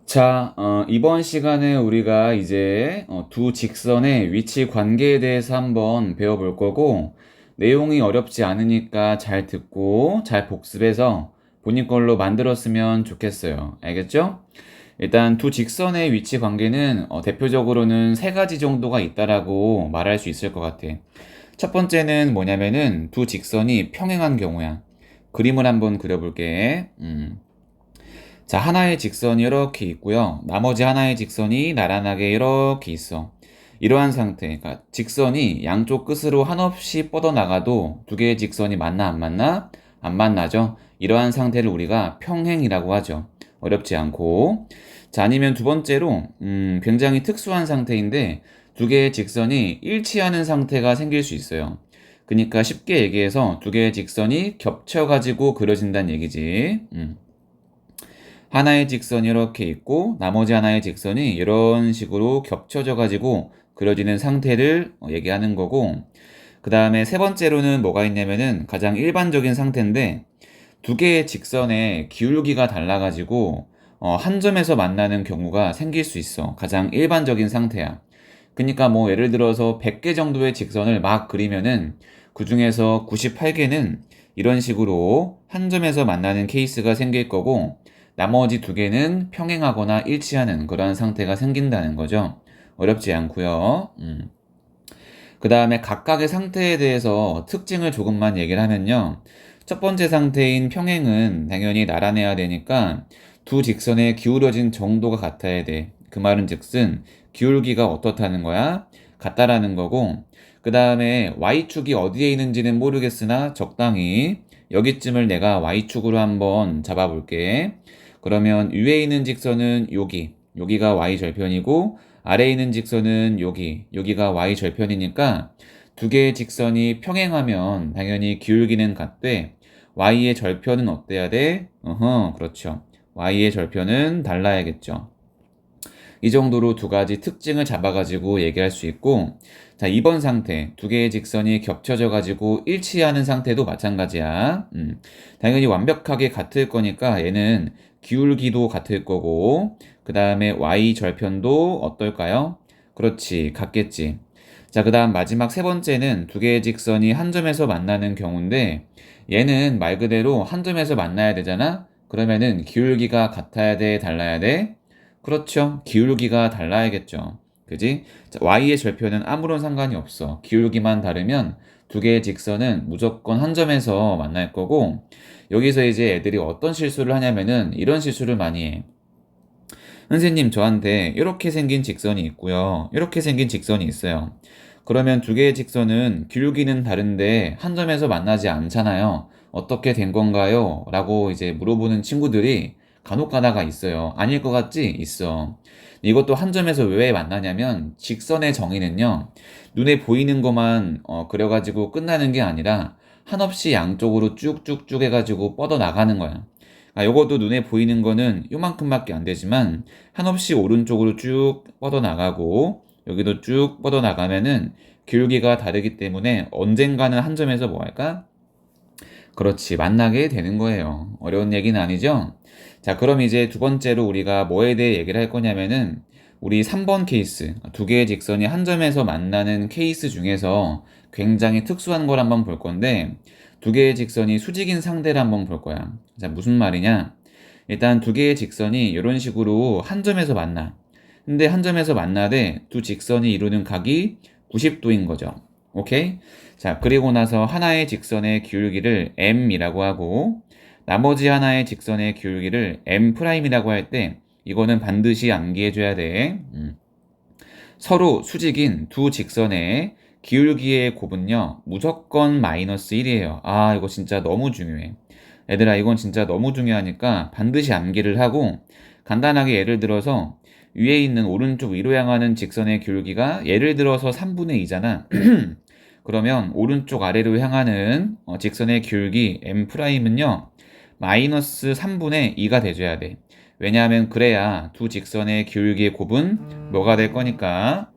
자, 이번 시간에 우리가 이제 두 직선의 위치 관계에 대해서 한번 배워볼 거고, 내용이 어렵지 않으니까 잘 듣고 잘 복습해서 본인 걸로 만들었으면 좋겠어요. 알겠죠? 일단 두 직선의 위치 관계는 대표적으로는 세 가지 정도가 있다라고 말할 수 있을 것 같아. 첫 번째는 뭐냐면은 두 직선이 평행한 경우야. 그림을 한번 그려볼게. 자, 하나의 직선이 이렇게 있고요. 나머지 하나의 직선이 나란하게 이렇게 있어. 이러한 상태, 그러니까 직선이 양쪽 끝으로 한없이 뻗어나가도 두 개의 직선이 만나 안 만나? 안 만나죠. 이러한 상태를 우리가 평행이라고 하죠. 어렵지 않고. 자, 아니면 두 번째로 굉장히 특수한 상태인데 두 개의 직선이 일치하는 상태가 생길 수 있어요. 그러니까 쉽게 얘기해서 두 개의 직선이 겹쳐가지고 그려진다는 얘기지. 하나의 직선이 이렇게 있고 나머지 하나의 직선이 이런 식으로 겹쳐져 가지고 그려지는 상태를 얘기하는 거고, 그 다음에 세 번째로는 뭐가 있냐면은 가장 일반적인 상태인데 두 개의 직선의 기울기가 달라 가지고 한 점에서 만나는 경우가 생길 수 있어. 가장 일반적인 상태야. 그러니까 뭐 예를 들어서 100개 정도의 직선을 막 그리면은 그 중에서 98개는 이런 식으로 한 점에서 만나는 케이스가 생길 거고, 나머지 두 개는 평행하거나 일치하는 그러한 상태가 생긴다는 거죠. 어렵지 않고요. 그 다음에 각각의 상태에 대해서 특징을 조금만 얘기를 하면요. 첫 번째 상태인 평행은 당연히 나란해야 되니까 두 직선의 기울어진 정도가 같아야 돼. 그 말은 즉슨 기울기가 어떻다는 거야? 같다라는 거고, 그 다음에 y축이 어디에 있는지는 모르겠으나 적당히 여기쯤을 내가 y축으로 한번 잡아볼게. 그러면 위에 있는 직선은 여기가 y절편이고, 아래에 있는 직선은 여기가 y절편이니까 두 개의 직선이 평행하면 당연히 기울기는 같되 y의 절편은 어때야 돼? 그렇죠. y의 절편은 달라야겠죠. 이 정도로 두 가지 특징을 잡아가지고 얘기할 수 있고, 자, 2번 상태. 두 개의 직선이 겹쳐져 가지고 일치하는 상태도 마찬가지야. 당연히 완벽하게 같을 거니까 얘는 기울기도 같을 거고, 그 다음에 y 절편도 어떨까요? 그렇지, 같겠지. 자, 그 다음 마지막 세 번째는 두 개의 직선이 한 점에서 만나는 경우인데, 얘는 말 그대로 한 점에서 만나야 되잖아? 그러면은 기울기가 같아야 돼, 달라야 돼? 그렇죠. 기울기가 달라야겠죠. 그지? 자, y의 절편은 아무런 상관이 없어. 기울기만 다르면 두 개의 직선은 무조건 한 점에서 만날 거고, 여기서 이제 애들이 어떤 실수를 하냐면은 이런 실수를 많이 해. 선생님, 저한테 이렇게 생긴 직선이 있고요. 이렇게 생긴 직선이 있어요. 그러면 두 개의 직선은 기울기는 다른데 한 점에서 만나지 않잖아요. 어떻게 된 건가요? 라고 이제 물어보는 친구들이 간혹 가다가 있어요. 아닐 것 같지? 있어. 이것도 한 점에서 왜 만나냐면 직선의 정의는요. 눈에 보이는 것만 그려가지고 끝나는 게 아니라 한없이 양쪽으로 쭉쭉쭉 해가지고 뻗어 나가는 거야. 요것도 눈에 보이는 거는 요만큼밖에 안 되지만 한없이 오른쪽으로 쭉 뻗어 나가고 여기도 쭉 뻗어 나가면은 기울기가 다르기 때문에 언젠가는 한 점에서 뭐 할까? 그렇지, 만나게 되는 거예요. 어려운 얘기는 아니죠? 자, 그럼 이제 두 번째로 우리가 뭐에 대해 얘기를 할 거냐면은 우리 3번 케이스, 두 개의 직선이 한 점에서 만나는 케이스 중에서 굉장히 특수한 걸 한번 볼 건데, 두 개의 직선이 수직인 상대를 한번 볼 거야. 자, 무슨 말이냐? 일단 두 개의 직선이 이런 식으로 한 점에서 만나. 근데 한 점에서 만나되 두 직선이 이루는 각이 90도인 거죠. 오케이? 자, 그리고 나서 하나의 직선의 기울기를 m이라고 하고 나머지 하나의 직선의 기울기를 m'이라고 할 때 이거는 반드시 암기해 줘야 돼. 서로 수직인 두 직선의 기울기의 곱은요 무조건 마이너스 1이에요. 아, 이거 진짜 너무 중요해. 얘들아, 이건 진짜 너무 중요하니까 반드시 암기를 하고, 간단하게 예를 들어서 위에 있는 오른쪽 위로 향하는 직선의 기울기가 예를 들어서 3분의 2잖아. 그러면 오른쪽 아래로 향하는 직선의 기울기 m'은요 마이너스 3분의 2가 돼줘야 돼. 왜냐하면 그래야 두 직선의 기울기의 곱은 뭐가 될 거니까?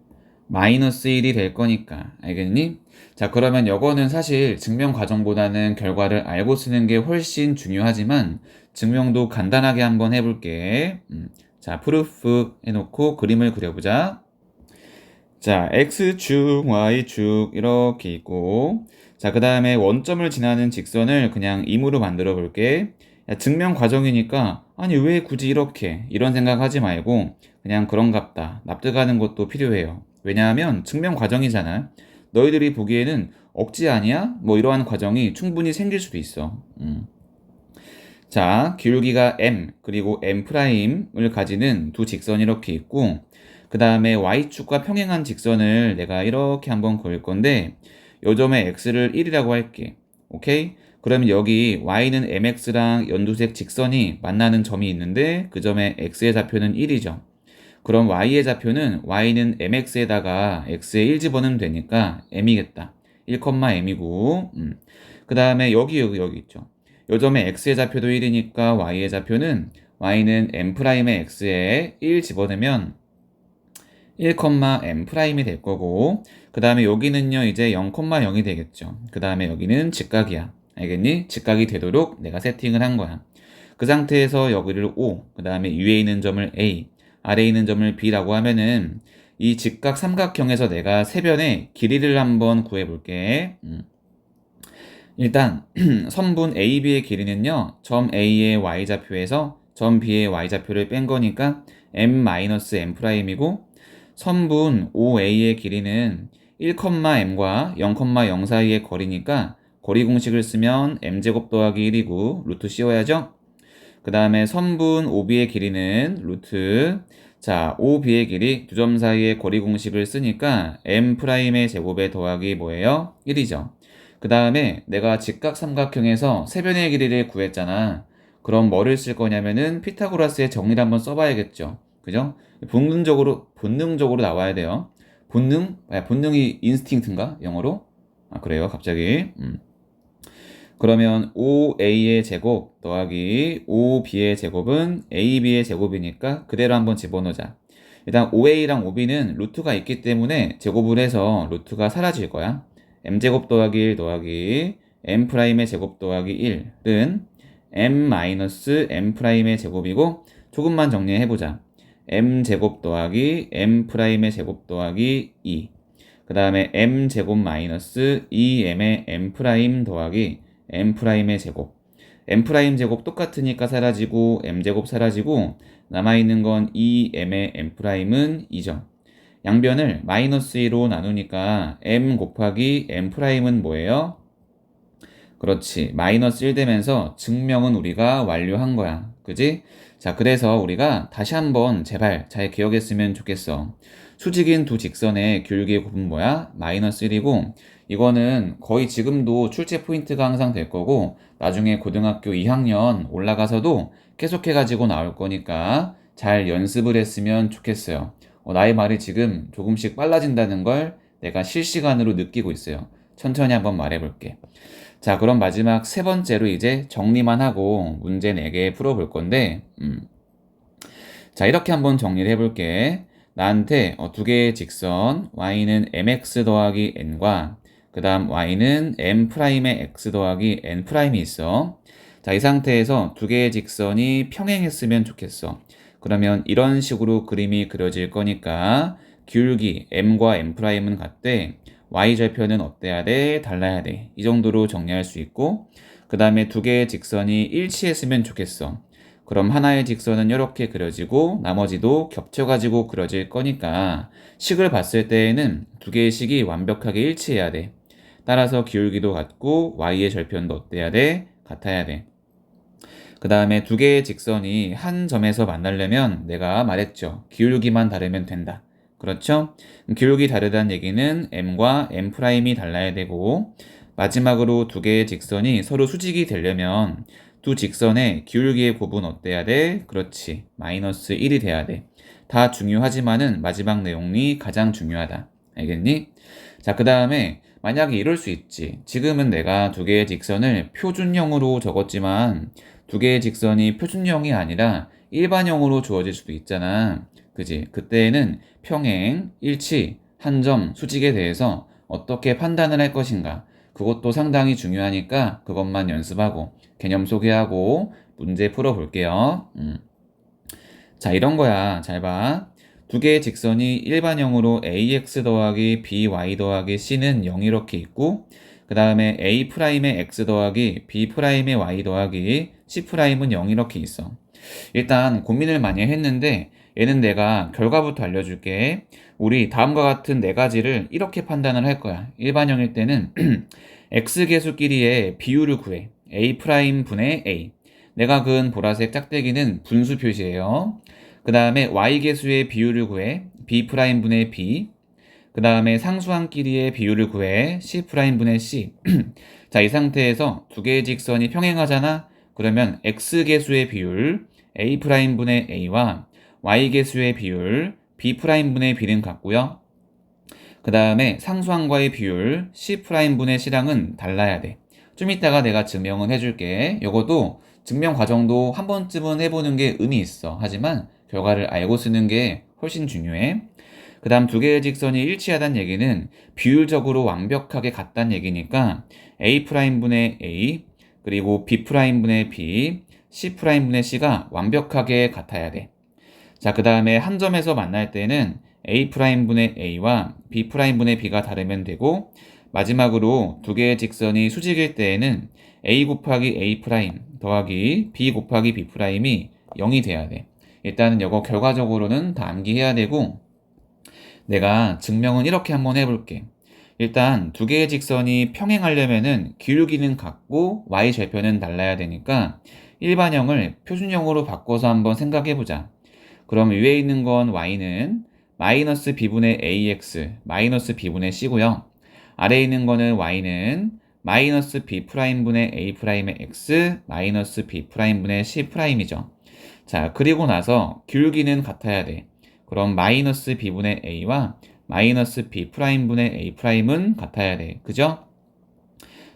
마이너스 1이 될 거니까. 알겠니? 자, 그러면 요거는 사실 증명 과정보다는 결과를 알고 쓰는 게 훨씬 중요하지만 증명도 간단하게 한번 해볼게. 자, 프루프 해놓고 그림을 그려보자. 자, X축, Y축 이렇게 있고, 자, 그 다음에 원점을 지나는 직선을 그냥 임으로 만들어 볼게. 야, 증명 과정이니까 아니 왜 굳이 이렇게 이런 생각하지 말고 그냥 그런갑다 납득하는 것도 필요해요. 왜냐하면 증명 과정이잖아. 너희들이 보기에는 억지 아니야? 뭐 이러한 과정이 충분히 생길 수도 있어. 자, 기울기가 m 그리고 m'을 가지는 두 직선이 이렇게 있고, 그 다음에 y축과 평행한 직선을 내가 이렇게 한번 그을 건데 요 점에 x를 1이라고 할게. 오케이? 그러면 여기 y는 mx랑 연두색 직선이 만나는 점이 있는데 그 점에 x의 좌표는 1이죠. 그럼 y의 좌표는 y는 mx에다가 x에 1 집어넣으면 되니까 m이겠다. 1,m이고 그 다음에 여기 있죠. 요 점에 x의 좌표도 1이니까 y의 좌표는 y는 m'의 x에 1 집어넣으면 1,m'이 될 거고, 그 다음에 여기는요 이제 0,0이 되겠죠. 그 다음에 여기는 직각이야. 알겠니? 직각이 되도록 내가 세팅을 한 거야. 그 상태에서 여기를 O, 그 다음에 위에 있는 점을 A, 아래에 있는 점을 B라고 하면은 이 직각 삼각형에서 내가 세변의 길이를 한번 구해볼게. 일단 선분 AB의 길이는요 점 A의 y좌표에서 점 B의 y좌표를 뺀 거니까 m-m'이고, 선분 OA의 길이는 1,m과 0,0 사이의 거리니까 거리 공식을 쓰면 m제곱 더하기 1이고 루트 씌워야죠. 그 다음에 선분 OB의 길이는 루트, 자 OB의 길이 두 점 사이의 거리 공식을 쓰니까 m'의 제곱에 더하기 뭐예요? 1이죠. 그 다음에 내가 직각삼각형에서 세변의 길이를 구했잖아. 그럼 뭐를 쓸 거냐면은 피타고라스의 정리를 한번 써봐야겠죠. 그죠? 본능적으로 나와야 돼요. 본능이 인스팅트인가? 영어로? 아, 그래요, 갑자기. 그러면 5a의 제곱 더하기 5b의 제곱은 ab의 제곱이니까 그대로 한번 집어넣자. 일단 5a랑 5b는 루트가 있기 때문에 제곱을 해서 루트가 사라질 거야. m제곱 더하기 1 더하기 m'의 제곱 더하기 1은 m-m'의 제곱이고, 조금만 정리해보자. m제곱 더하기 m'의 제곱 더하기 2, 그 다음에 m제곱 마이너스 2m의 m' 더하기 m'의 제곱. m' 제곱 똑같으니까 사라지고 m제곱 사라지고 남아있는 건 2m의 m'은 2죠. 양변을 마이너스 2로 나누니까 m 곱하기 m'은 뭐예요? 그렇지. 마이너스 1 되면서 증명은 우리가 완료한 거야. 그지? 자, 그래서 우리가 다시 한번 제발 잘 기억했으면 좋겠어. 수직인 두 직선의 기울기의 곱은 뭐야? 마이너스 1이고, 이거는 거의 지금도 출제 포인트가 항상 될 거고, 나중에 고등학교 2학년 올라가서도 계속해가지고 나올 거니까 잘 연습을 했으면 좋겠어요. 나의 말이 지금 조금씩 빨라진다는 걸 내가 실시간으로 느끼고 있어요. 천천히 한번 말해볼게. 자, 그럼 마지막 세 번째로 이제 정리만 하고 문제 4개 풀어볼 건데, 자, 이렇게 한번 정리를 해볼게. 나한테 두 개의 직선, y는 mx 더하기 n과 그 다음 y는 m'의 x 더하기 n'이 있어. 자, 이 상태에서 두 개의 직선이 평행했으면 좋겠어. 그러면 이런 식으로 그림이 그려질 거니까 기울기 m과 m'은 같대. y절편은 어때야 돼? 달라야 돼. 이 정도로 정리할 수 있고, 그 다음에 두 개의 직선이 일치했으면 좋겠어. 그럼 하나의 직선은 이렇게 그려지고 나머지도 겹쳐가지고 그려질 거니까 식을 봤을 때에는 두 개의 식이 완벽하게 일치해야 돼. 따라서 기울기도 같고 y의 절편도 어때야 돼? 같아야 돼. 그 다음에 두 개의 직선이 한 점에서 만나려면 내가 말했죠. 기울기만 다르면 된다. 그렇죠? 기울기 다르다는 얘기는 m과 m'이 달라야 되고, 마지막으로 두 개의 직선이 서로 수직이 되려면 두 직선의 기울기의 곱은 어때야 돼? 그렇지. 마이너스 1이 돼야 돼. 다 중요하지만은 마지막 내용이 가장 중요하다. 알겠니? 자, 그 다음에 만약에 이럴 수 있지. 지금은 내가 두 개의 직선을 표준형으로 적었지만 두 개의 직선이 표준형이 아니라 일반형으로 주어질 수도 있잖아. 그지? 그때에는 평행, 일치, 한 점, 수직에 대해서 어떻게 판단을 할 것인가. 그것도 상당히 중요하니까 그것만 연습하고 개념 소개하고 문제 풀어볼게요. 자, 이런 거야. 잘 봐. 두 개의 직선이 일반형으로 ax 더하기 by 더하기 c는 0 이렇게 있고, 그 다음에 a 프라임의 x 더하기 b 프라임의 y 더하기 c 프라임은 0 이렇게 있어. 일단 고민을 많이 했는데 얘는 내가 결과부터 알려줄게. 우리 다음과 같은 네 가지를 이렇게 판단을 할 거야. 일반형일 때는 x계수끼리의 비율을 구해. a 프라임 분의 a. 내가 그은 보라색 짝대기는 분수 표시예요. 그 다음에 y계수의 비율을 구해. b 프라임 분의 b. 그 다음에 상수항끼리의 비율을 구해. c 프라임 분의 c. 자, 이 상태에서 두 개의 직선이 평행하잖아. 그러면 x계수의 비율 a 프라임 분의 a와 y계수의 비율 b 프라임 분의 b는 같고요. 그 다음에 상수항과의 비율 c 프라임 분의 c랑은 달라야 돼. 좀 이따가 내가 증명은 해줄게. 요것도 증명 과정도 한 번쯤은 해보는 게 의미 있어. 하지만 결과를 알고 쓰는 게 훨씬 중요해. 그 다음 두 개의 직선이 일치하다는 얘기는 비율적으로 완벽하게 같다는 얘기니까 a 프라임 분의 a 그리고 b 프라임 분의 b c 프라임 분의 c가 완벽하게 같아야 돼. 자, 그 다음에 한 점에서 만날 때는 a 프라임 분의 a와 b 프라임 분의 b가 다르면 되고, 마지막으로 두 개의 직선이 수직일 때에는 a 곱하기 a 프라임 더하기 b 곱하기 b 프라임이 0이 돼야 돼. 일단은 이거 결과적으로는 다 암기해야 되고, 내가 증명은 이렇게 한번 해볼게. 일단 두 개의 직선이 평행하려면은 기울기는 같고 y절편은 달라야 되니까 일반형을 표준형으로 바꿔서 한번 생각해보자. 그럼 위에 있는 건 y는 마이너스 b분의 ax 마이너스 b분의 c고요. 아래에 있는 거는 y는 마이너스 b 프라임분의 a 프라임의 x 마이너스 b 프라임분의 c 프라임이죠. 자, 그리고 나서 기울기는 같아야 돼. 그럼 마이너스 b분의 a와 마이너스 b 프라임분의 a 프라임은 같아야 돼. 그죠?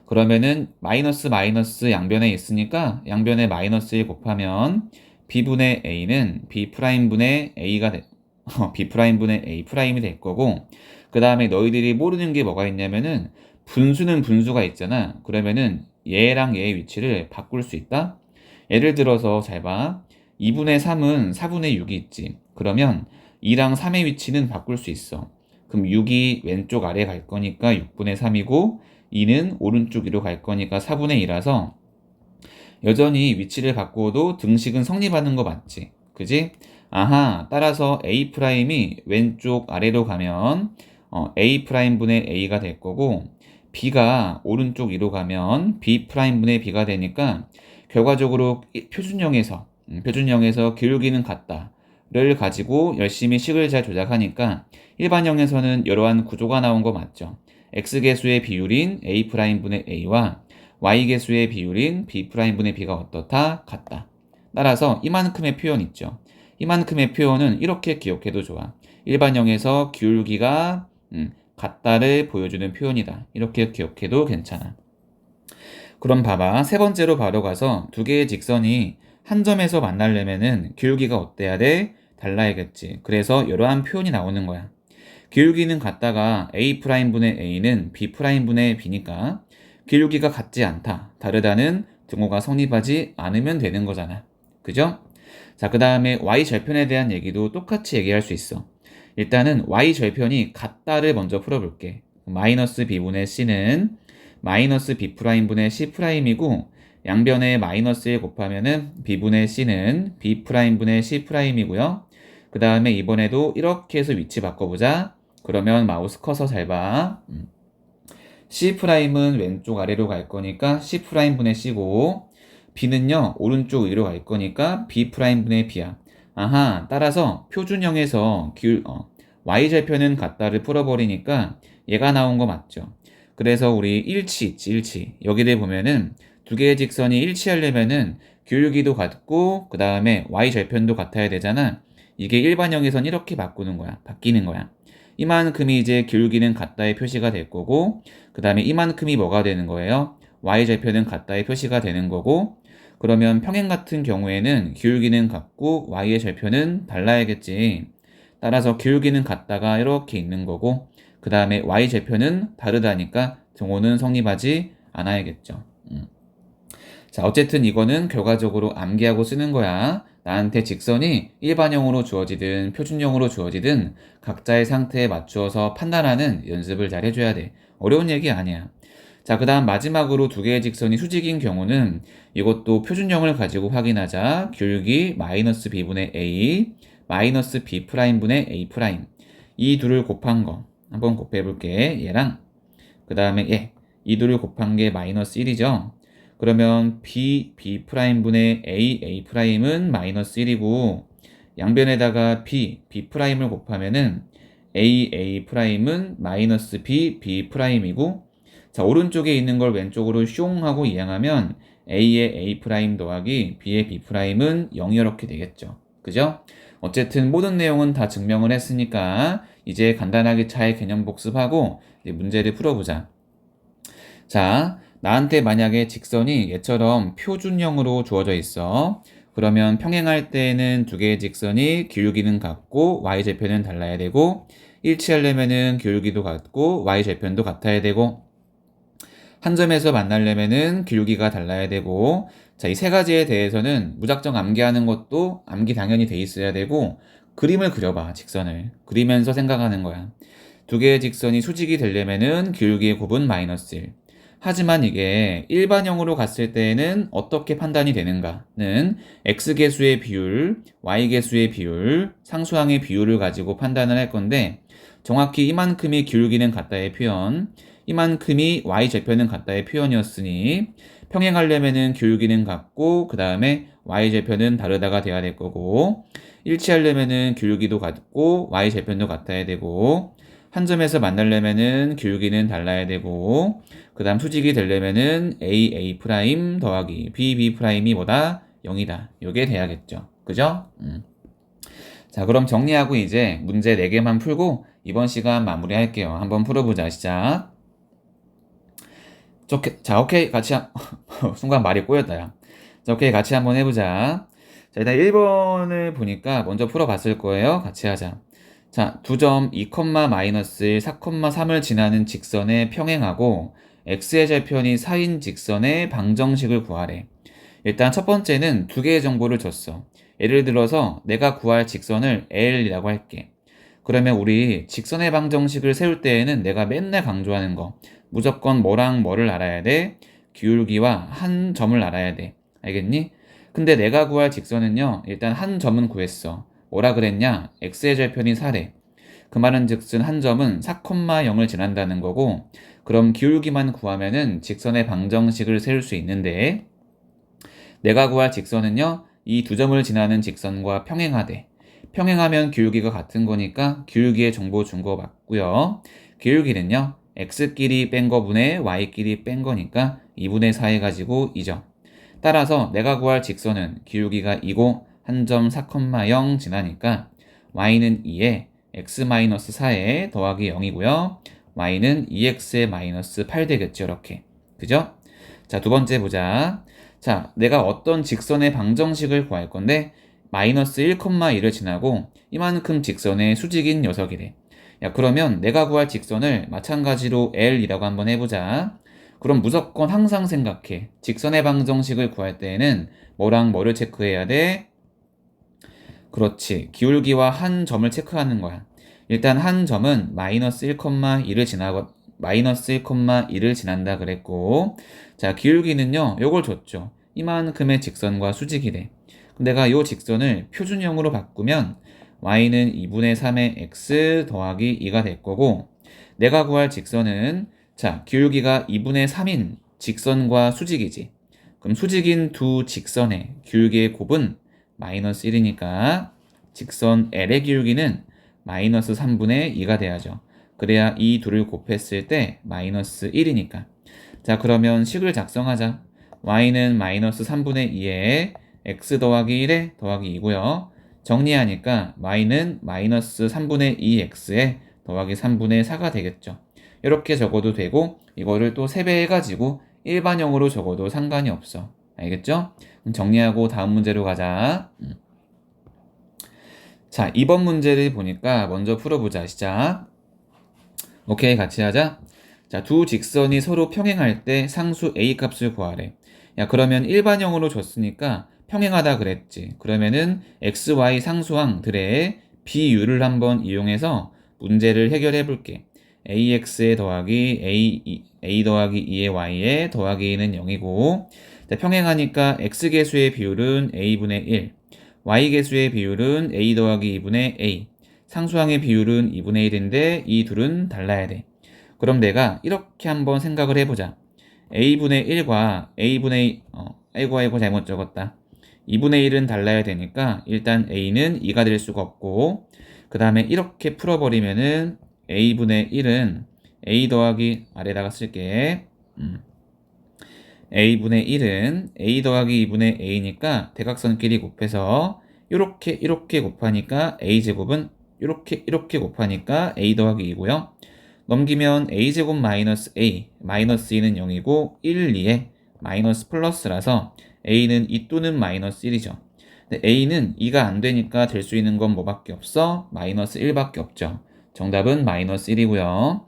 그러면은 마이너스 마이너스 양변에 있으니까 양변에 마이너스 1 곱하면 b분의 a는 b 프라임분의 a가 돼. b 프라임분의 a 프라임이 될 거고, 그 다음에 너희들이 모르는 게 뭐가 있냐면은 분수는 분수가 있잖아. 그러면은 얘랑 얘의 위치를 바꿀 수 있다. 예를 들어서 잘 봐. 2분의 3은 4분의 6이 있지. 그러면 2랑 3의 위치는 바꿀 수 있어. 그럼 6이 왼쪽 아래 갈 거니까 6분의 3이고 2는 오른쪽 위로 갈 거니까 4분의 2라서 여전히 위치를 바꾸어도 등식은 성립하는 거 맞지? 그지? 아하, 따라서 a 프라임이 왼쪽 아래로 가면 a 프라임 분의 a가 될 거고, b가 오른쪽 위로 가면 b 프라임 분의 b가 되니까 결과적으로 표준형에서 기울기는 같다를 가지고 열심히 식을 잘 조작하니까 일반형에서는 이러한 구조가 나온 거 맞죠? x계수의 비율인 a 프라임 분의 a와 y계수의 비율인 b 프라임 분의 b가 어떻다? 같다. 따라서 이만큼의 표현 있죠. 이만큼의 표현은 이렇게 기억해도 좋아. 일반형에서 기울기가 같다를 보여주는 표현이다. 이렇게 기억해도 괜찮아. 그럼 봐봐. 세 번째로 바로 가서 두 개의 직선이 한 점에서 만나려면은 기울기가 어때야 돼? 달라야겠지. 그래서 이러한 표현이 나오는 거야. 기울기는 같다가 a 프라임분의 a는 b 프라임분의 b니까 기울기가 같지 않다, 다르다는 등호가 성립하지 않으면 되는 거잖아. 그죠? 자, 그 다음에 y절편에 대한 얘기도 똑같이 얘기할 수 있어. 일단은 y절편이 같다를 먼저 풀어볼게. 마이너스 b분의 c는 마이너스 b 프라임분의 c 프라임이고, 양변에 마이너스 1 곱하면은 b분의 c는 b 프라임분의 c 프라임이고요. 그 다음에 이번에도 이렇게 해서 위치 바꿔보자. 그러면 마우스 커서 잘 봐. C'은 왼쪽 아래로 갈 거니까 C'분의 C고, B는요 오른쪽 위로 갈 거니까 B'분의 B야. 아하, 따라서 표준형에서 Y절편은 같다를 풀어버리니까 얘가 나온 거 맞죠? 그래서 우리 일치 있지, 일치. 여기를 보면은 두 개의 직선이 일치하려면은 기울기도 같고 그 다음에 Y절편도 같아야 되잖아. 이게 일반형에선 이렇게 바뀌는 거야. 이만큼이 이제 기울기는 같다의 표시가 될 거고, 그 다음에 이만큼이 뭐가 되는 거예요? y절편은 같다의 표시가 되는 거고, 그러면 평행 같은 경우에는 기울기는 같고 y의 절편은 달라야겠지. 따라서 기울기는 같다가 이렇게 있는 거고, 그 다음에 y절편은 다르다니까 등호는 성립하지 않아야겠죠. 자, 어쨌든 이거는 결과적으로 암기하고 쓰는 거야. 나한테 직선이 일반형으로 주어지든 표준형으로 주어지든 각자의 상태에 맞추어서 판단하는 연습을 잘 해줘야 돼. 어려운 얘기 아니야. 자, 그 다음 마지막으로 두 개의 직선이 수직인 경우는 이것도 표준형을 가지고 확인하자. 기울기 마이너스 b분의 a, 마이너스 b 프라임분의 a 프라임. 이 둘을 곱한 거 한번 곱해볼게. 얘랑 그 다음에 얘. 이 둘을 곱한 게 마이너스 1이죠. 그러면 b 프라임분의 a 프라임은 마이너스 1이고 양변에다가 b 프라임을 곱하면은 a 프라임은 마이너스 b 프라임이고 자, 오른쪽에 있는 걸 왼쪽으로 슝 하고 이항하면 a의 a 프라임 더하기 b의 b 프라임은 0 이렇게 되겠죠. 그죠? 어쨌든 모든 내용은 다 증명을 했으니까 이제 간단하게 차의 개념 복습하고 이제 문제를 풀어보자. 자, 나한테 만약에 직선이 얘처럼 표준형으로 주어져 있어. 그러면 평행할 때는 두 개의 직선이 기울기는 같고 y절편은 달라야 되고 일치하려면은 기울기도 같고 y절편도 같아야 되고 한 점에서 만나려면은 기울기가 달라야 되고 자, 이 세 가지에 대해서는 무작정 암기하는 것도 암기 당연히 돼 있어야 되고 그림을 그려봐, 직선을. 그리면서 생각하는 거야. 두 개의 직선이 수직이 되려면은 기울기의 곱은 마이너스 1. 하지만 이게 일반형으로 갔을 때에는 어떻게 판단이 되는가는 x계수의 비율, y계수의 비율, 상수항의 비율을 가지고 판단을 할 건데 정확히 이만큼이 기울기는 같다의 표현, 이만큼이 y절편은 같다의 표현이었으니 평행하려면은 기울기는 같고 그 다음에 y절편은 다르다가 돼야 될 거고 일치하려면은 기울기도 같고 y절편도 같아야 되고 한 점에서 만나려면은 기울기는 달라야 되고 그 다음 수직이 되려면은 a 프라임 더하기 b 프라임이 뭐다? 0이다. 요게 돼야겠죠. 그죠? 자, 그럼 정리하고 이제 문제 4개만 풀고 이번 시간 마무리할게요. 한번 풀어보자. 시작. 자, 오케이. 같이 순간 말이 꼬였다, 야. 자, 오케이. 같이 한번 해보자. 자, 일단 1번을 보니까 먼저 풀어봤을 거예요. 같이 하자. 자, 2점 2, 마이너스 1, 4, 3을 지나는 직선에 평행하고 x의 절편이 4인 직선의 방정식을 구하래. 일단 첫 번째는 두 개의 정보를 줬어. 예를 들어서 내가 구할 직선을 L이라고 할게. 그러면 우리 직선의 방정식을 세울 때에는 내가 맨날 강조하는 거 무조건 뭐랑 뭐를 알아야 돼? 기울기와 한 점을 알아야 돼. 알겠니? 근데 내가 구할 직선은요, 일단 한 점은 구했어. 뭐라 그랬냐? x의 절편이 4래. 그 말은 즉슨 한 점은 4,0을 지난다는 거고 그럼 기울기만 구하면은 직선의 방정식을 세울 수 있는데 내가 구할 직선은요, 이 두 점을 지나는 직선과 평행하대. 평행하면 기울기가 같은 거니까 기울기의 정보 준 거 맞고요. 기울기는요, x끼리 뺀 거분의 y끼리 뺀 거니까 2분의 4 해가지고 2점. 따라서 내가 구할 직선은 기울기가 2고 한 점 4,0 지나니까 y는 2에 x-4에 더하기 0이고요. y는 2x에 마이너스 8 되겠죠. 이렇게. 그죠? 자, 두 번째 보자. 자, 내가 어떤 직선의 방정식을 구할 건데 마이너스 1,1을 지나고 이만큼 직선의 수직인 녀석이래. 야, 그러면 내가 구할 직선을 마찬가지로 L이라고 한번 해보자. 그럼 무조건 항상 생각해. 직선의 방정식을 구할 때에는 뭐랑 뭐를 체크해야 돼? 그렇지. 기울기와 한 점을 체크하는 거야. 일단 한 점은 마이너스 1,1을 지나고 마이너스 1,1을 지난다 그랬고 자, 기울기는요, 요걸 줬죠. 이만큼의 직선과 수직이래. 내가 요 직선을 표준형으로 바꾸면 y는 2분의 3의 x 더하기 2가 될 거고 내가 구할 직선은 자, 기울기가 2분의 3인 직선과 수직이지. 그럼 수직인 두 직선의 기울기의 곱은 마이너스 1이니까 직선 L의 기울기는 마이너스 3분의 2가 돼야죠. 그래야 이 둘을 곱했을 때 마이너스 1이니까. 자, 그러면 식을 작성하자. y는 마이너스 3분의 2에 x 더하기 1에 더하기 2고요. 정리하니까 y는 마이너스 3분의 2x에 더하기 3분의 4가 되겠죠. 이렇게 적어도 되고 이거를 또 3배 해가지고 일반형으로 적어도 상관이 없어. 알겠죠? 그럼 정리하고 다음 문제로 가자. 자, 2번 문제를 보니까 먼저 풀어보자. 시작. 오케이, 같이 하자. 자, 두 직선이 서로 평행할 때 상수 a 값을 구하래. 야, 그러면 일반형으로 줬으니까 평행하다 그랬지. 그러면은 x, y 상수항들의 비율을 한번 이용해서 문제를 해결해 볼게. ax에 더하기 a 더하기 2의 y에 더하기 2는 0이고, 평행하니까 x계수의 비율은 a분의 1, y계수의 비율은 a 더하기 2분의 a, 상수항의 비율은 2분의 1인데 이 둘은 달라야 돼. 그럼 내가 이렇게 한번 생각을 해보자. a분의 1과 a분의 아이고 잘못 적었다. 2분의 1은 달라야 되니까 일단 a는 2가 될 수가 없고, 그 다음에 이렇게 풀어버리면은 a분의 1은 a 더하기 아래다가 쓸게. a분의 1은 a 더하기 2분의 a니까 대각선끼리 곱해서 이렇게 곱하니까 a제곱은 이렇게 곱하니까 a 더하기 2고요. 넘기면 a제곱 마이너스 a, 마이너스 2는 0이고 1, 2에 마이너스 플러스라서 a는 2 또는 마이너스 1이죠. 근데 a는 2가 안 되니까 될 수 있는 건 뭐밖에 없어? 마이너스 1밖에 없죠. 정답은 마이너스 1이고요.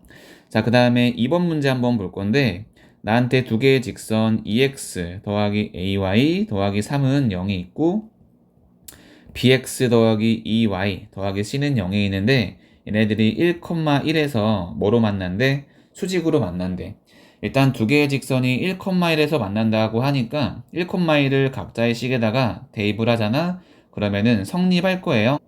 자, 그 다음에 2번 문제 한번 볼 건데, 나한테 두 개의 직선 EX 더하기 AY 더하기 3은 0이 있고, BX 더하기 EY 더하기 C는 0이 있는데, 얘네들이 1,1에서 뭐로 만난대? 수직으로 만난대. 일단 두 개의 직선이 1,1에서 만난다고 하니까 1,1을 각자의 식에다가 대입을 하잖아? 그러면은 성립할 거예요.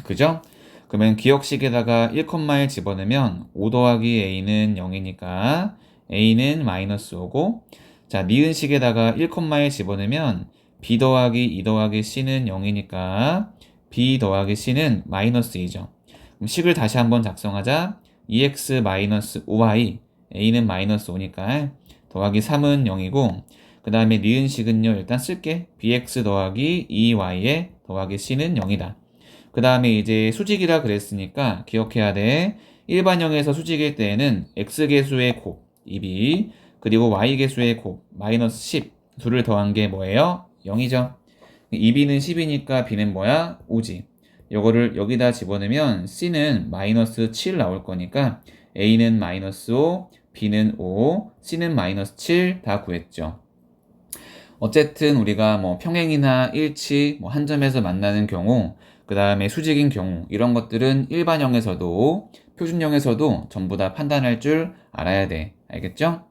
그죠? 그러면 기억식에다가 1,1 집어넣으면 5 더하기 a는 0이니까 a는 마이너스 5고, 자, 니은식에다가 1,1 집어넣으면 b 더하기 2 더하기 c는 0이니까 b 더하기 c는 마이너스 2죠. 그럼 식을 다시 한번 작성하자. 2x 마이너스 5y, a는 마이너스 5니까 더하기 3은 0이고, 그 다음에 니은식은요, 일단 쓸게. bx 더하기 2y에 더하기 c는 0이다. 그 다음에 이제 수직이라 그랬으니까 기억해야 돼. 일반형에서 수직일 때에는 x계수의 곱 2b, 그리고 y계수의 곱 마이너스 10 둘을 더한 게 뭐예요? 0이죠. 2b는 10이니까 b는 뭐야? 5지. 요거를 여기다 집어넣으면 c는 마이너스 7 나올 거니까 a는 마이너스 5, b는 5, c는 마이너스 7 다 구했죠. 어쨌든 우리가 뭐 평행이나 일치, 뭐 한 점에서 만나는 경우, 그 다음에 수직인 경우, 이런 것들은 일반형에서도 표준형에서도 전부 다 판단할 줄 알아야 돼. 알겠죠?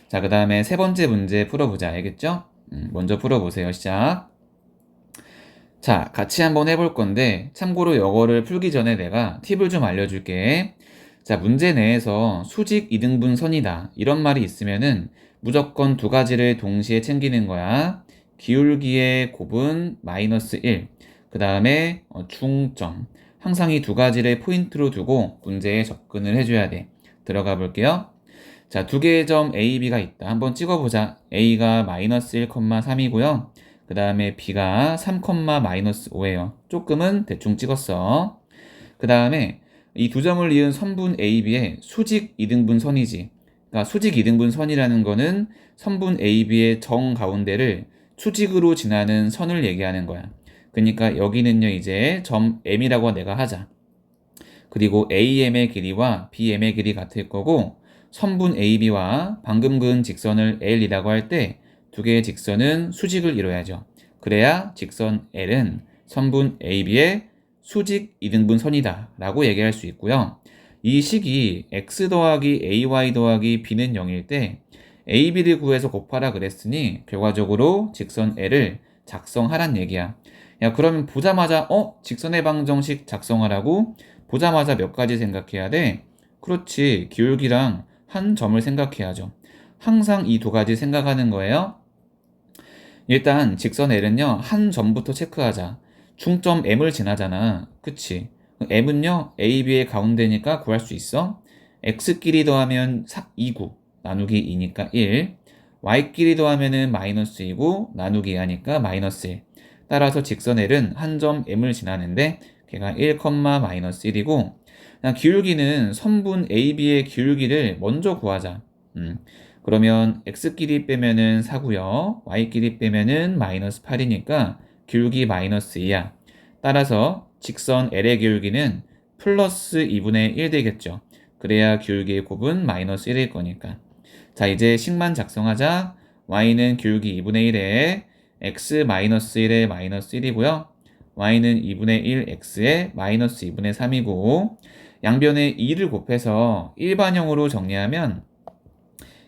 자, 그 다음에 세 번째 문제 풀어보자. 알겠죠? 먼저 풀어보세요. 시작. 자, 같이 한번 해볼 건데, 참고로 이거를 풀기 전에 내가 팁을 좀 알려줄게. 자, 문제 내에서 수직 이등분 선이다, 이런 말이 있으면은 무조건 두 가지를 동시에 챙기는 거야. 기울기의 곱은 마이너스 1, 그 다음에 중점. 항상 이 두 가지를 포인트로 두고 문제에 접근을 해줘야 돼. 들어가 볼게요. 자, 두 개의 점 A, B가 있다. 한번 찍어보자. A가 마이너스 1,3이고요. 그 다음에 B가 3, 마이너스 5예요. 조금은 대충 찍었어. 그 다음에 이 두 점을 이은 선분 AB의 수직 이등분 선이지. 그러니까 수직 이등분 선이라는 거는 선분 AB의 정 가운데를 수직으로 지나는 선을 얘기하는 거야. 그러니까 여기는요, 이제 점 M이라고 내가 하자. 그리고 AM의 길이와 BM의 길이 같을 거고, 선분 AB와 방금 그은 직선을 L이라고 할 때 두 개의 직선은 수직을 이뤄야죠. 그래야 직선 L은 선분 AB의 수직 이등분 선이다 라고 얘기할 수 있고요. 이 식이 x 더하기 ay 더하기 b는 0일 때 ab를 구해서 곱하라 그랬으니 결과적으로 직선 L을 작성하란 얘기야. 야, 그러면 보자마자 직선의 방정식 작성하라고? 보자마자 몇 가지 생각해야 돼? 그렇지, 기울기랑 한 점을 생각해야죠. 항상 이 두 가지 생각하는 거예요. 일단 직선 L은요, 한 점부터 체크하자. 중점 M을 지나잖아. 그치? M은요, A, B의 가운데니까 구할 수 있어. X끼리 더하면 2구, 나누기 2니까 1. Y끼리 더하면은 마이너스 2구, 나누기 2하니까 마이너스 1. 따라서 직선 L은 한 점 M을 지나는데 걔가 1, 마이너스 1이고, 기울기는 선분 AB의 기울기를 먼저 구하자. 그러면 x끼리 빼면은 4고요. y끼리 빼면은 마이너스 8이니까 기울기 마이너스 2야. 따라서 직선 L의 기울기는 플러스 2분의 1 되겠죠. 그래야 기울기의 곱은 마이너스 1일 거니까. 자, 이제 식만 작성하자. y는 기울기 2분의 1에 x-1의 마이너스 1이고요. y는 2분의 1 x의 마이너스 2분의 3이고 양변에 2를 곱해서 일반형으로 정리하면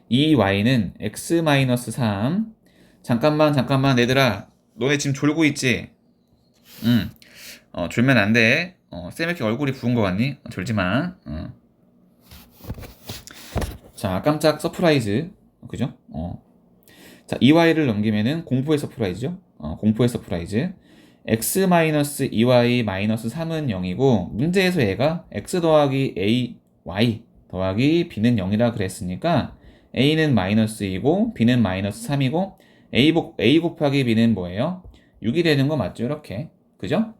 이 y는 x-3 잠깐만 얘들아 너네 지금 졸고 있지? 졸면 안 돼. 쌤 이렇게 얼굴이 부은 거 같니? 졸지 마. 자, 깜짝 서프라이즈. 그죠? 자, 2y를 넘기면은 공포의 서프라이즈죠? 공포의 서프라이즈. x-2y-3은 0이고 문제에서 얘가 x 더하기 a, y 더하기 b는 0이라 그랬으니까 a는 마이너스 2고 b는 마이너스 3이고 a 곱하기 b는 뭐예요? 6이 되는 거 맞죠? 이렇게. 그죠?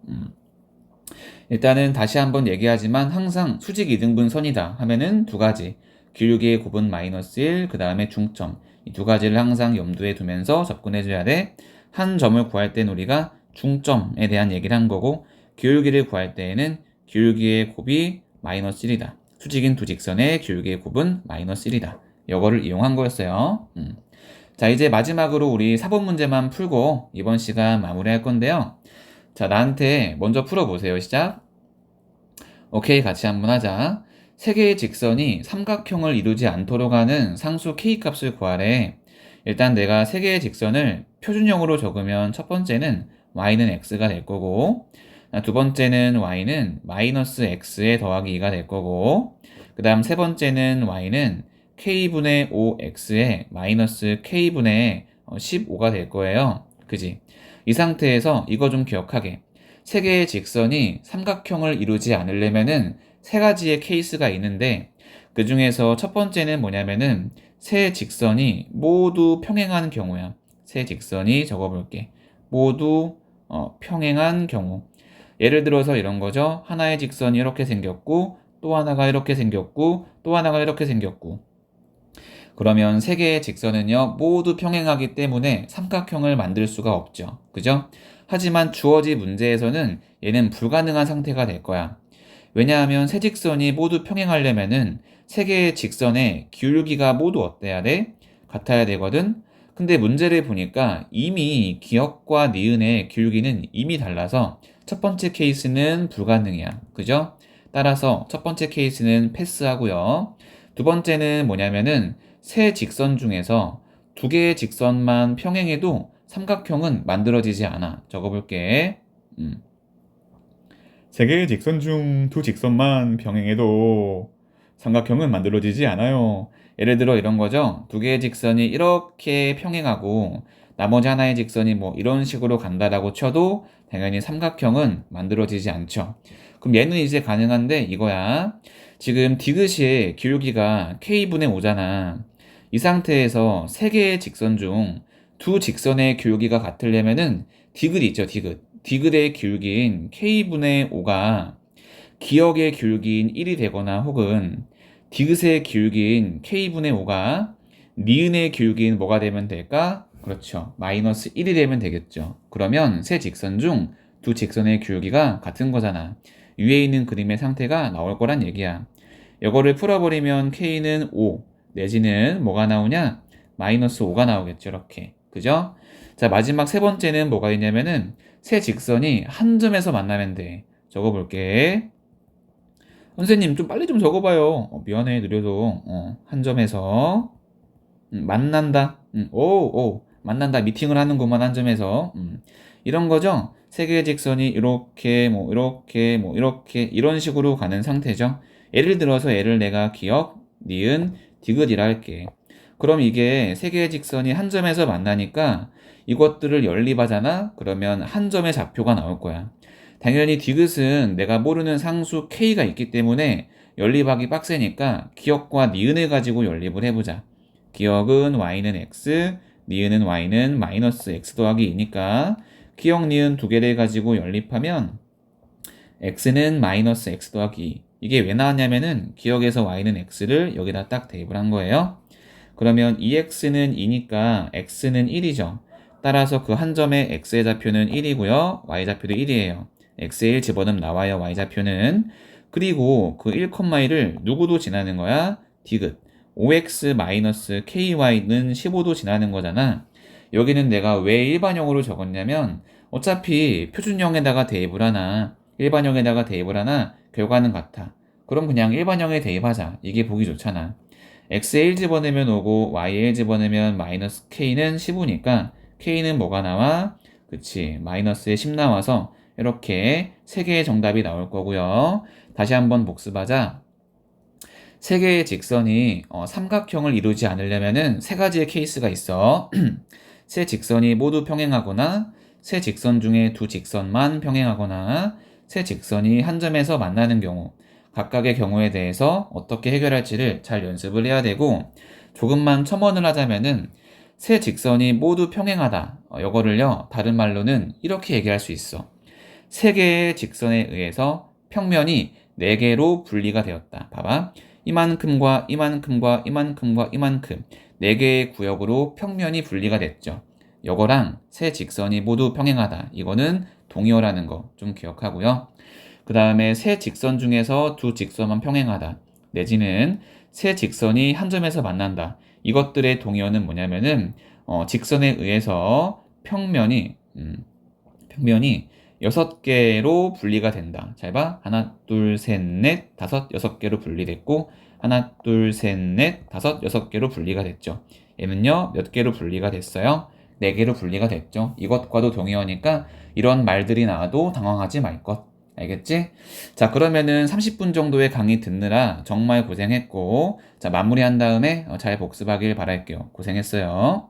일단은 다시 한번 얘기하지만 항상 수직 이등분선이다 하면은 두 가지. 기울기의 곱은 마이너스 1, 그 다음에 중점. 이 두 가지를 항상 염두에 두면서 접근해줘야 돼. 한 점을 구할 땐 우리가 중점에 대한 얘기를 한 거고, 기울기를 구할 때에는 기울기의 곱이 마이너스 1이다. 수직인 두 직선의 기울기의 곱은 마이너스 1이다. 이거를 이용한 거였어요. 자, 이제 마지막으로 우리 4번 문제만 풀고 이번 시간 마무리할 건데요. 자, 나한테 먼저 풀어보세요. 시작. 오케이, 같이 한번 하자. 세 개의 직선이 삼각형을 이루지 않도록 하는 상수 k 값을 구하래. 일단 내가 세 개의 직선을 표준형으로 적으면 첫 번째는 y는 x가 될 거고, 두 번째는 y는 마이너스 x에 더하기 2가 될 거고, 그 다음 세 번째는 y는 k분의 5x에 마이너스 k분의 15가 될 거예요. 그지? 이 상태에서 이거 좀 기억하게. 세 개의 직선이 삼각형을 이루지 않으려면은 세 가지의 케이스가 있는데 그 중에서 첫 번째는 뭐냐면은 세 직선이 모두 평행한 경우야. 세 직선이 적어볼게. 모두 평행한 경우. 예를 들어서 이런 거죠. 하나의 직선이 이렇게 생겼고 또 하나가 이렇게 생겼고 또 하나가 이렇게 생겼고 그러면 세 개의 직선은요 모두 평행하기 때문에 삼각형을 만들 수가 없죠. 그죠? 하지만 주어진 문제에서는 얘는 불가능한 상태가 될 거야. 왜냐하면 세 직선이 모두 평행하려면은 세 개의 직선의 기울기가 모두 어때야 돼? 같아야 되거든? 근데 문제를 보니까 이미 기역과 니은의 기울기는 이미 달라서 첫 번째 케이스는 불가능이야. 그죠? 따라서 첫 번째 케이스는 패스하고요. 두 번째는 뭐냐면은 세 직선 중에서 두 개의 직선만 평행해도 삼각형은 만들어지지 않아. 적어볼게. 세 개의 직선 중 두 직선만 병행해도 삼각형은 만들어지지 않아요. 예를 들어 이런 거죠. 두 개의 직선이 이렇게 평행하고 나머지 하나의 직선이 뭐 이런 식으로 간다라고 쳐도 당연히 삼각형은 만들어지지 않죠. 그럼 얘는 이제 가능한데 이거야. 지금 디귿의 기울기가 k분의 5잖아. 이 상태에서 세 개의 직선 중 두 직선의 기울기가 같으려면은 디귿 있죠, 디귿. 디귿의 기울기인 k분의 5가 기역의 기울기인 1이 되거나 혹은 디귿의 기울기인 k분의 5가 니은의 기울기인 뭐가 되면 될까? 그렇죠. 마이너스 1이 되면 되겠죠. 그러면 세 직선 중 두 직선의 기울기가 같은 거잖아. 위에 있는 그림의 상태가 나올 거란 얘기야. 이거를 풀어버리면 k는 5 내지는 뭐가 나오냐? 마이너스 5가 나오겠죠. 이렇게. 그죠? 자, 마지막 세 번째는 뭐가 있냐면은 세 직선이 한 점에서 만나면 돼. 적어볼게. 선생님 좀 빨리 좀 적어봐요. 미안해 느려도 한 점에서 만난다. 오 만난다. 미팅을 하는구만 한 점에서 이런 거죠. 세 개의 직선이 이렇게 이렇게 이런 식으로 가는 상태죠. 예를 들어서 얘를 내가 기역, 니은, 디귿이라 할게. 그럼 이게 세 개의 직선이 한 점에서 만나니까 이것들을 연립하잖아? 그러면 한 점의 좌표가 나올 거야. 당연히 디귿은 내가 모르는 상수 k가 있기 때문에 연립하기 빡세니까 기역과 니은을 가지고 연립을 해보자. 기역은 y는 x, 니은은 y는 마이너스 x 더하기 2니까 기역, 니은 두 개를 가지고 연립하면 x는 마이너스 x 더하기 2. 이게 왜 나왔냐면은 기역에서 y는 x를 여기다 딱 대입을 한 거예요. 그러면 2x는 2니까 x는 1이죠. 따라서 그 한 점의 x의 좌표는 1이고요. y좌표도 1이에요. x에 1 집어넣으면 나와요. y좌표는. 그리고 그 1,1을 누구도 지나는 거야? 디귿. 5x-ky는 15도 지나는 거잖아. 여기는 내가 왜 일반형으로 적었냐면 어차피 표준형에다가 대입을 하나 일반형에다가 대입을 하나 결과는 같아. 그럼 그냥 일반형에 대입하자. 이게 보기 좋잖아. x에 1 집어넣으면 5고 y에 1 집어넣으면 마이너스 k는 15니까 k는 뭐가 나와? 그치, 마이너스에 10 나와서 이렇게 3개의 정답이 나올 거고요. 다시 한번 복습하자. 3개의 직선이 삼각형을 이루지 않으려면은 3가지의 케이스가 있어. 세 직선이 모두 평행하거나 세 직선 중에 두 직선만 평행하거나 세 직선이 한 점에서 만나는 경우 각각의 경우에 대해서 어떻게 해결할지를 잘 연습을 해야 되고, 조금만 첨언을 하자면은 세 직선이 모두 평행하다. 이거를요 다른 말로는 이렇게 얘기할 수 있어. 세 개의 직선에 의해서 평면이 4개로 분리가 되었다. 봐봐. 이만큼과 이만큼과 이만큼과 이만큼 4개의 구역으로 평면이 분리가 됐죠. 요거랑 세 직선이 모두 평행하다. 이거는 동의어라는 거 좀 기억하고요. 그 다음에 세 직선 중에서 두 직선만 평행하다. 내지는 세 직선이 한 점에서 만난다. 이것들의 동의어는 뭐냐면은 직선에 의해서 평면이 6개로 분리가 된다. 잘 봐. 하나, 둘, 셋, 넷, 다섯, 6개로 분리됐고, 하나, 둘, 셋, 넷, 다섯, 6개로 분리가 됐죠. 얘는요, 몇 개로 분리가 됐어요? 4개로 분리가 됐죠. 이것과도 동의어니까 이런 말들이 나와도 당황하지 말 것. 알겠지? 자, 그러면은 30분 정도의 강의 듣느라 정말 고생했고, 자, 마무리한 다음에 잘 복습하길 바랄게요. 고생했어요.